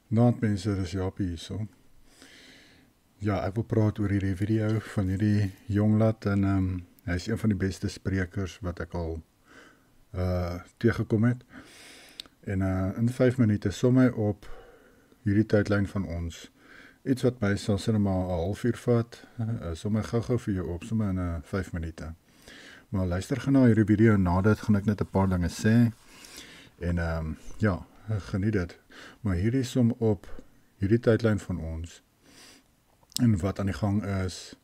Naand mense, dis Japie hierso. Ja, ek wil praat oor hierdie video van hierdie jong lad en hy is een van die beste sprekers wat ek al teëgekom het. En in 5 minute som hy op hierdie tydlyn van ons. Iets wat my sal sê maar 'n halfuur vat, som hy gou-gou vir jou op, som in 5 minute. Maar luister gou na hierdie video en na dit gaan ek net 'n paar dinge sê. En ja, geniet dit. Maar hierdie som op hierdie tydlyn van ons en wat aan die gang is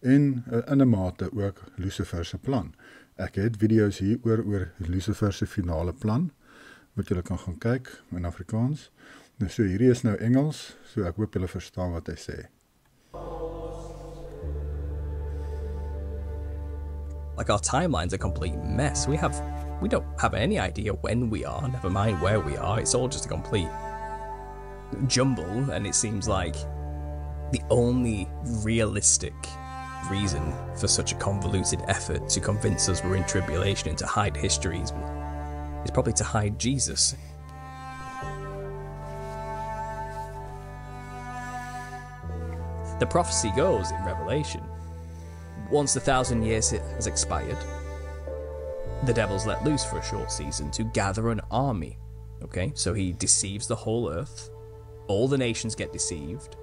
en in 'n mate ook Lucifer se plan. Ek het video's hier oor Lucifer se finale plan wat julle kan gaan kyk in Afrikaans. Nou so hierdie is nou Engels, so ek hoop julle verstaan wat hy sê. Like, our timeline's a complete mess. We don't have any idea when we are, never mind where we are. It's all just a complete jumble, and it seems like the only realistic reason for such a convoluted effort to convince us we're in tribulation and to hide histories is probably to hide Jesus. The prophecy goes in Revelation, once the 1,000 years has expired, the devil's let loose for a short season to gather an army. Okay, so he deceives the whole earth, all the nations get deceived,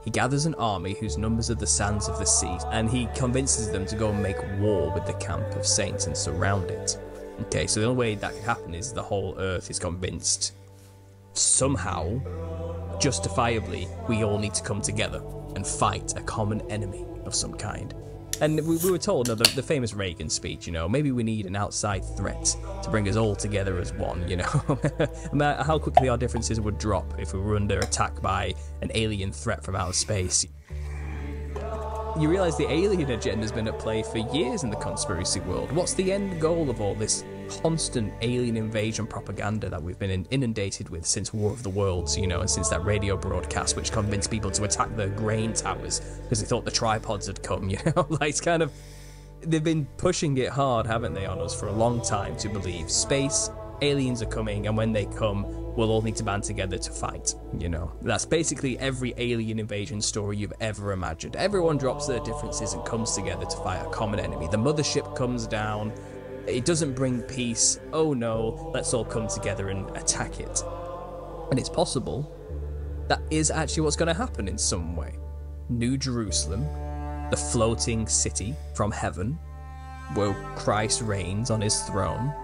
he gathers an army whose numbers are the sands of the sea, and he convinces them to go and make war with the camp of saints and surround it. Okay, so the only way that could happen is the whole earth is convinced somehow, justifiably, we all need to come together and fight a common enemy of some kind. And we were told, the famous Reagan speech, you know, maybe we need an outside threat to bring us all together as one, you know. How quickly our differences would drop if we were under attack by an alien threat from outer space. You realise the alien agenda's been at play for years in the conspiracy world. What's the end goal of all this constant alien invasion propaganda that we've been inundated with since War of the Worlds, you know, and since that radio broadcast which convinced people to attack the grain towers because they thought the tripods had come, you know? Like, it's kind of, they've been pushing it hard, haven't they, on us for a long time to believe space, aliens are coming, and when they come, we'll all need to band together to fight, you know. That's basically every alien invasion story you've ever imagined. Everyone drops their differences and comes together to fight a common enemy. The mothership comes down, it doesn't bring peace, oh no, let's all come together and attack it. And it's possible that is actually what's going to happen in some way. New Jerusalem, the floating city from heaven, where Christ reigns on his throne,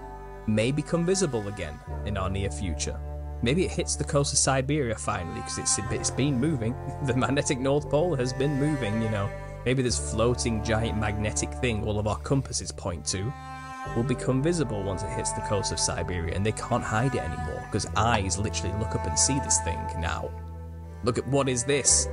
may become visible again in our near future. Maybe it hits the coast of Siberia finally, because it's been moving. The magnetic North Pole has been moving, you know. Maybe this floating giant magnetic thing all of our compasses point to will become visible once it hits the coast of Siberia, and they can't hide it anymore, because eyes literally look up and see this thing now. Look at, what is this?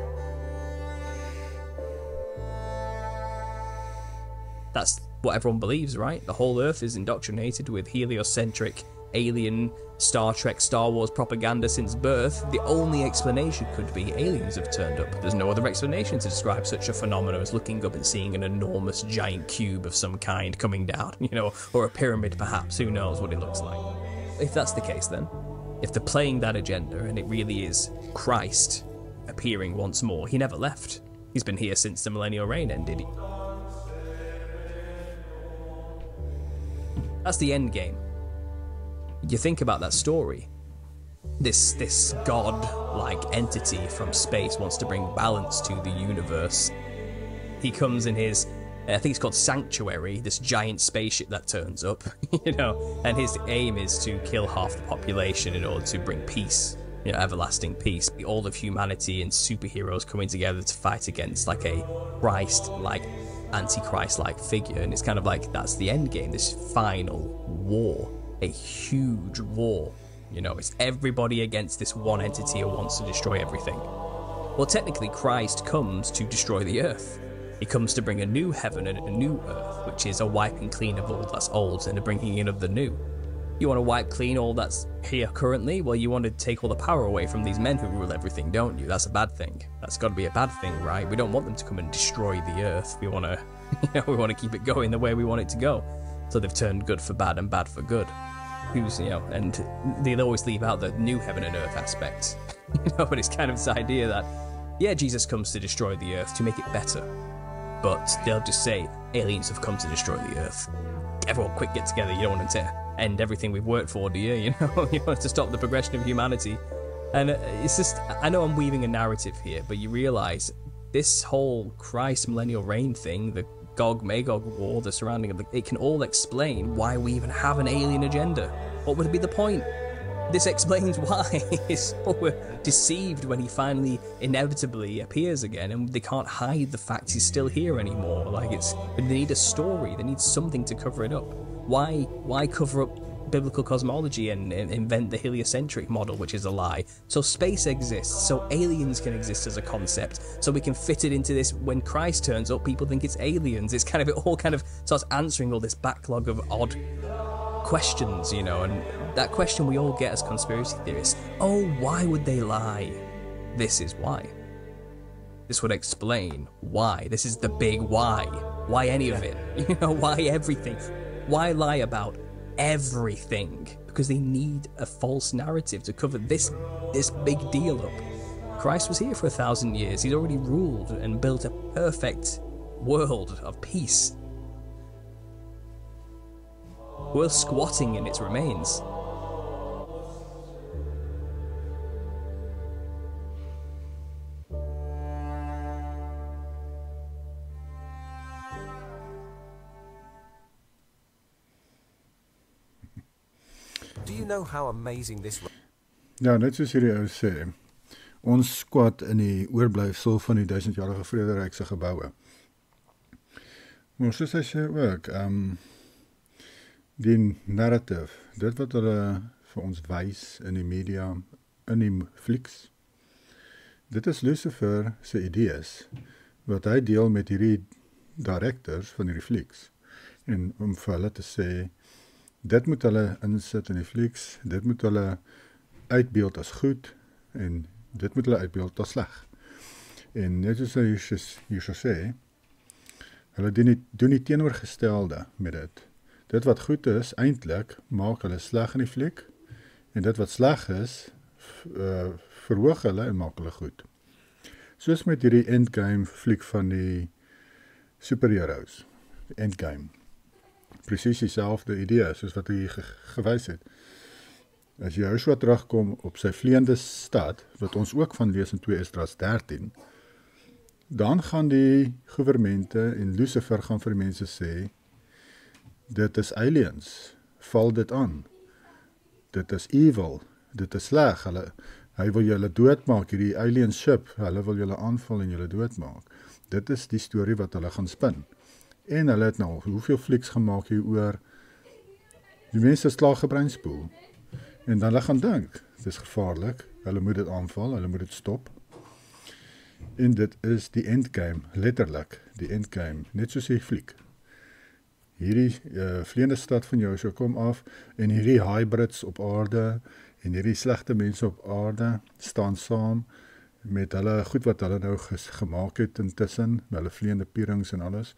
That's what everyone believes, right? The whole earth is indoctrinated with heliocentric, alien, Star Trek, Star Wars propaganda since birth. The only explanation could be aliens have turned up. There's no other explanation to describe such a phenomenon as looking up and seeing an enormous giant cube of some kind coming down, you know, or a pyramid perhaps, who knows what it looks like. If that's the case then, if they're playing that agenda and it really is Christ appearing once more, he never left. He's been here since the millennial reign ended. That's the end game. You think about that story. This god-like entity from space wants to bring balance to the universe. He comes in his, I think it's called Sanctuary, this giant spaceship that turns up, you know, and his aim is to kill half the population in order to bring peace, you know, everlasting peace. All of humanity and superheroes coming together to fight against like a Christ-like, anti-Christ-like figure, and it's kind of like that's the end game, this final war. A huge war, you know, it's everybody against this one entity who wants to destroy everything. Well, technically Christ comes to destroy the earth. He comes to bring a new heaven and a new earth, which is a wiping clean of all that's old and a bringing in of the new. You want to wipe clean all that's here currently? Well, you want to take all the power away from these men who rule everything, don't you? That's a bad thing. That's got to be a bad thing, right? We don't want them to come and destroy the earth. We want to, you know, we want to keep it going the way we want it to go. So they've turned good for bad and bad for good. Who's, you know, and they always leave out the new heaven and earth aspect. But it's kind of this idea that, yeah, Jesus comes to destroy the earth to make it better, but they'll just say aliens have come to destroy the earth. Everyone quick get together, you don't want to end everything we've worked for, do you? You want to stop the progression of humanity. And it's just, I know I'm weaving a narrative here, but you realise this whole Christ millennial reign thing, the Gog-Magog war, the surrounding of it can all explain why we even have an alien agenda. What would be the point? This explains why so we're deceived when he finally inevitably appears again, and they can't hide the fact he's still here anymore. They need a story, they need something to cover it up. Why cover up biblical cosmology and invent the heliocentric model, which is a lie? So space exists, so aliens can exist as a concept, so we can fit it into this. When Christ turns up, people think it's aliens. It's it all kind of starts answering all this backlog of odd questions, and that question we all get as conspiracy theorists. Oh, why would they lie? This is why. This would explain why. This is the big why. Why any of it? Why everything? Why lie about everything? Because they need a false narrative to cover this big deal up. Christ was here for 1,000 years. He'd already ruled and built a perfect world of peace. We're squatting in its remains. Do you know how amazing this? Ja, net soos hierdie ou sê, ons squat in die oorblyfsel van die 1000-jarige Vrederyk se geboue. Maar soos hy sê ook, die narrative, dit wat hulle vir ons wys in die media, in die flieks, dit is Lucifer se idees, wat hy deel met hierdie directors van hierdie flieks, en om vir hulle te sê, dit moet hulle insit in die flieks, dit moet hulle uitbeeld as goed, en dit moet hulle uitbeeld as sleg. En net soos hy hier so sê, hulle doen die teenoorgestelde met dit. Dit wat goed is, eintlik, maak hulle sleg in die fliek, en dit wat sleg is, verhoog hulle en maak hulle goed. Soos met hierdie Endgame fliek van die superheroes, Endgame. Presies dieselfde idee, soos wat hy gewys het. As Joshua terugkom op sy vleiende stad, wat ons ook van lees in 2 Esdras 13, dan gaan die gouvernmente en Lucifer gaan vir mense sê, dit is aliens, val dit aan, dit is evil, dit is sleg, hy wil julle doodmaak, hierdie alien ship, hulle wil julle aanval en julle doodmaak. Dit is die storie wat hulle gaan spin. En hulle het nou hoeveel flieks gemaak hier oor, die mense is klaar gebreinspoel. En dan hulle gaan dink, dit is gevaarlik, hulle moet dit aanval, hulle moet dit stop. En dit is die endgame, letterlik, die endgame, net soos die fliek. Hierdie vleiende stad van Joshua kom af, en hierdie hybrids op aarde, en hierdie slegte mense op aarde, staan saam, met hulle goed wat hulle nou gemaak het intussen, met hulle vleiende pierings en alles,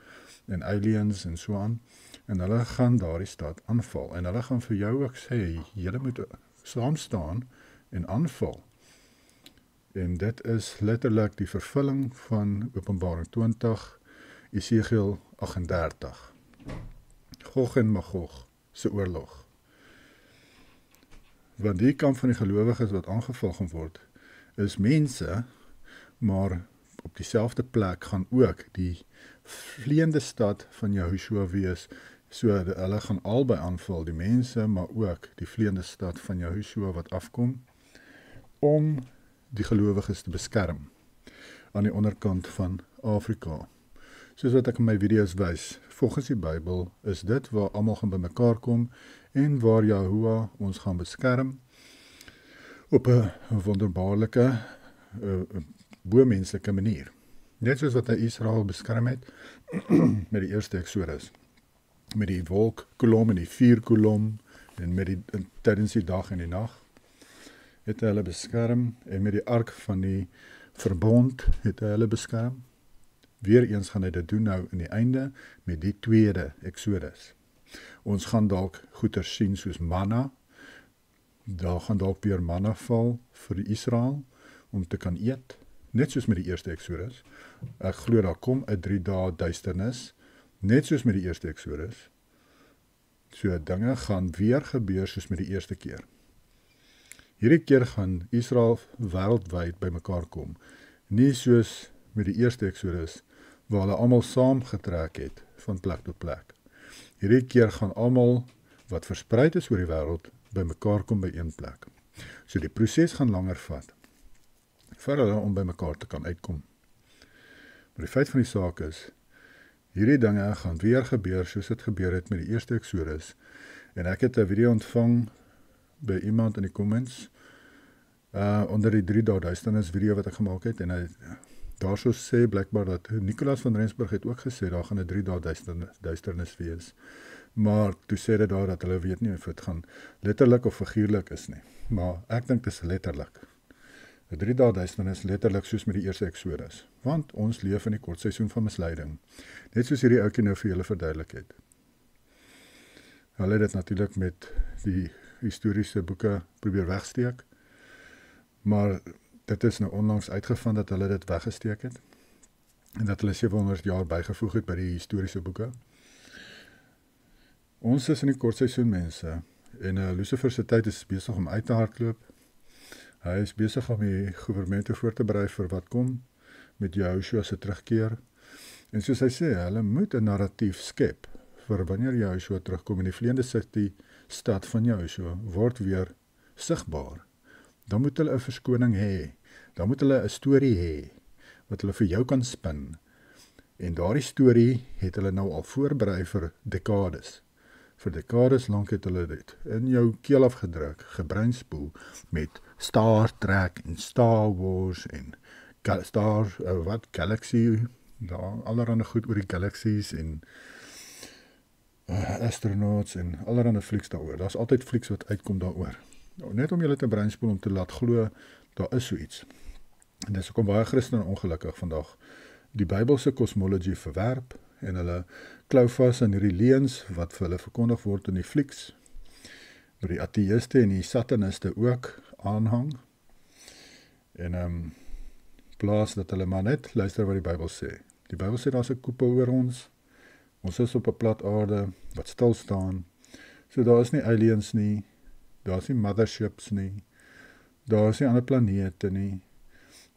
en aliens en so aan, en hulle gaan daardie stad aanval, en hulle gaan vir jou ook sê, julle moet saam staan en aanval. En dit is letterlik die vervulling van Openbaring 20, Esegiel 38. Gog en Magog se oorlog. Want die kamp van die gelowiges wat aangeval gaan word, is mense, maar op dieselfde plek gaan ook die vleiende stad van Yahushua wees, so hulle gaan albei aanval, die mense, maar ook die vleiende stad van Yahushua wat afkom, om die gelowiges te beskerm, aan die onderkant van Afrika. Soos wat ek in my video's wys, volgens die Bybel, is dit waar almal gaan bymekaar kom, en waar Yahuwah ons gaan beskerm, op 'n wonderbaarlike, bo-menslike manier. Net soos wat hy Israel beskerm het, met die eerste Exodus, met die wolkkolom en die vuurkolom, en tydens die dag en die nag, het hy hulle beskerm, en met die ark van die verbond het hy hulle beskerm. Weereens gaan hy dit doen nou in die einde, met die tweede Exodus. Ons gaan dalk goeders sien soos manna, daar gaan dalk weer manna val vir Israel, om te kan eet, net soos met die eerste Exodus. Ek glo daar kom 'n 3 dae duisternis, net soos met die eerste Exodus. So dinge gaan weer gebeur soos met die eerste keer. Hierdie keer gaan Israel wêreldwyd bymekaar kom, nie soos met die eerste Exodus, waar hulle almal saamgetrek het van plek tot plek. Hierdie keer gaan almal wat verspreid is oor die wêreld bymekaar kom by een plek. So die proses gaan langer vat vir hulle om bymekaar te kan uitkom. Maar die feit van die saak is, hierdie dinge gaan weer gebeur soos dit gebeur het met die eerste Exodus. En ek het 'n video ontvang by iemand in die comments onder die 3 dae duisternis video wat ek gemaak het, en hy daarso sê blykbaar dat Nicolas van Rensburg het ook gesê daar gaan 'n 3 dae duisternis wees. Maar toe sê dit daar dat hulle weet nie of dit gaan letterlik of figuurlik is nie. Maar ek dink dit is letterlik. 'n 3 dae duisternis letterlik soos met die eerste Exodus. Want ons leef in die kort seisoen van misleiding. Net soos hierdie ouetjie nou vir julle verduidelik het. Hulle het dit natuurlik met die historiese boeke probeer wegsteek. Maar dit is nou onlangs uitgevind dat hulle dit weggesteek het. En dat hulle 700 jaar bygevoeg het by die historiese boeke. Ons is in die kortseisoen mense. En Lucifer se tyd is besig om uit te hardloop. Hy is besig om die goewermente voor te berei vir wat kom met Joshua se terugkeer. En soos hy sê, hulle moet 'n narratief skep vir wanneer Joshua terugkom en die vleiende stad van Joshua word weer sigbaar. Dan moet hulle 'n verskoning hê. Dan moet hulle 'n storie hê wat hulle vir jou kan spin. En daardie storie het hulle nou al voorberei vir dekades. Vir dekades lank het hulle dit in jou keel afgedruk, gebreinspoel met Star Trek en Star Wars en Galaxy, daar allerhande goed oor die galaxies en astronauts en allerhande flieks daaroor. Daar's altyd flieks wat uitkom daaroor. Nou, net om julle te breinspoel om te laat glo, daar is so iets. En dis hoekom baie Christene ongelukkig vandag die Bybelse cosmology verwerp en hulle klou vas aan hierdie leuns wat vir hulle verkondig word in die flieks, met die ateïste en die sataniste ook aanhang, en plaas dat hulle maar net luister wat die Bybel sê. Die Bybel sê daar's 'n koepel oor ons is op 'n plat aarde wat stil staan, so daar is nie aliens nie, daar is nie motherships nie, daar is nie ander planete nie,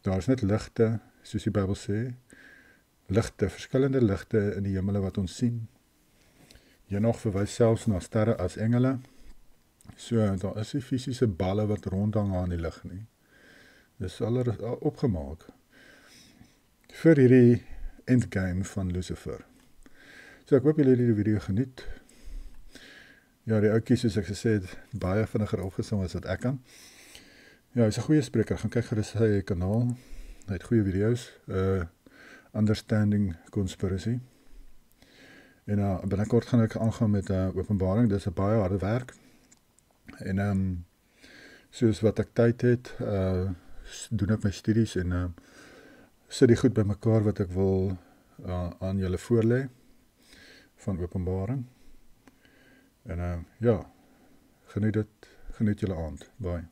daar is net ligte, soos die Bybel sê, ligte, verskillende ligte in die hemele wat ons sien. Henoch verwys selfs na sterre as engele. So, daar is nie fisiese balle wat rondhang aan die lig nie. Dis al opgemaak vir hierdie endgame van Lucifer. So, ek hoop julle het die video geniet. Ja, die ouetjie, soos ek gesê het, baie vinniger opgesom as wat ek kan. Ja, hy's 'n goeie spreker, gaan kyk gerus sy kanaal. Hy het goeie video's. Understanding Conspiracy. En binnekort gaan ek aangaan met Openbaring. Dis 'n baie harde werk. En soos wat ek tyd het, doen ek my studies en sit die goed bymekaar wat ek wil aan julle voorlê van Openbaring. En ja, geniet julle aand. Bye.